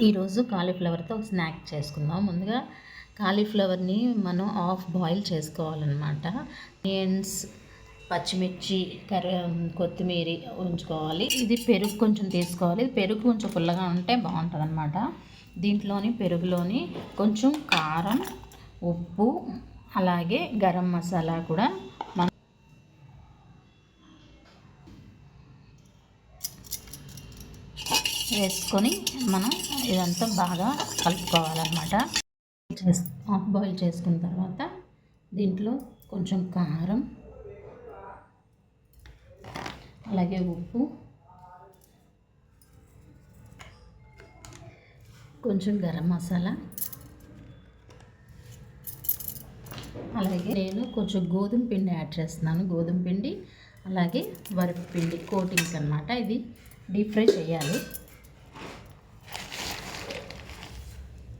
ఈరోజు కాలీఫ్లవర్తో ఒక స్నాక్ చేసుకుందాం. ముందుగా కాలీఫ్లవర్ని మనం హాఫ్ బాయిల్ చేసుకోవాలన్నమాట. ఆనియన్స్, పచ్చిమిర్చి, కొత్తిమీర ఉంచుకోవాలి. ఇది పెరుగు కొంచెం తీసుకోవాలి. పెరుగు కొంచెం పుల్లగా ఉంటే బాగుంటుంది అన్నమాట. దీంట్లోని పెరుగులోని కొంచెం కారం, ఉప్పు, అలాగే గరం మసాలా కూడా వేసుకొని మనం ఇదంతా బాగా కలుపుకోవాలన్నమాట. హాఫ్ బాయిల్ చేసుకున్న తర్వాత దీంట్లో కొంచెం కారం, అలాగే ఉప్పు, కొంచెం గరం మసాలా, అలాగే నేను కొంచెం గోధుమ పిండి యాడ్ చేస్తున్నాను. గోధుమ పిండి అలాగే వరిపిండి కోటింగ్స్ అన్నమాట. ఇది డీప్ ఫ్రై చేయాలి.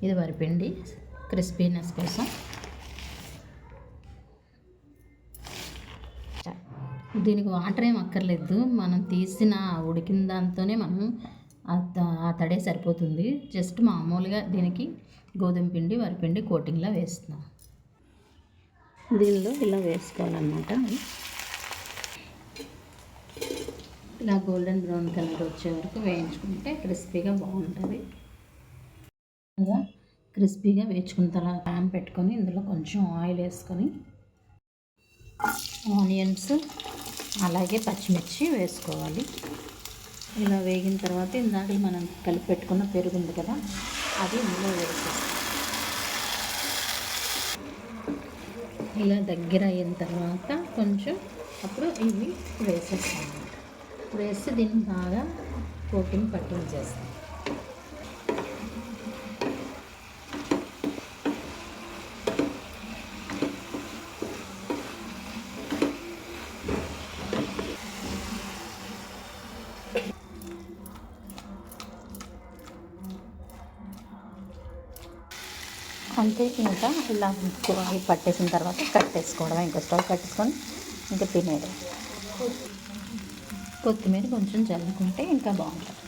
ఇది వరిపిండి క్రిస్పీనెస్ కోసం. దీనికి వాటర్ ఏం అక్కర్లేదు. మనం తీసిన ఉడికిన దాంతోనే మనం ఆ తడే సరిపోతుంది. జస్ట్ మామూలుగా దీనికి గోధుమ పిండి వరిపిండి కోటింగ్లా వేస్తున్నాం. దీనిలో ఇలా వేసుకోవాలన్నమాట. ఇలా గోల్డెన్ బ్రౌన్ కలర్ వచ్చే వరకు వేయించుకుంటే క్రిస్పీగా బాగుంటుంది. క్రిస్పీగా వేయించుకున్న తర్వాత ప్యాన్ పెట్టుకొని ఇందులో కొంచెం ఆయిల్ వేసుకొని ఆనియన్స్ అలాగే పచ్చిమిర్చి వేసుకోవాలి. ఇలా వేగిన తర్వాత ఇందాక మనం కలిపి పెట్టుకున్న పెరుగు ఉంది కదా, అది ఇందులో వేసేస్తాం. ఇలా దగ్గర అయిన తర్వాత కొంచెం అప్పుడు ఇవి వేసేస్తాం. వేసి దీన్ని బాగా కోటింగ్ పట్టించేస్తాం. అంతే, ఇంకా ఇలా పట్టేసిన తర్వాత కట్టేసుకోవడం. ఇంకా స్టవ్ కట్టేసుకొని ఇంకా తినేది. కొత్తిమీర కొంచెం చల్లుకుంటే ఇంకా బాగుంటుంది.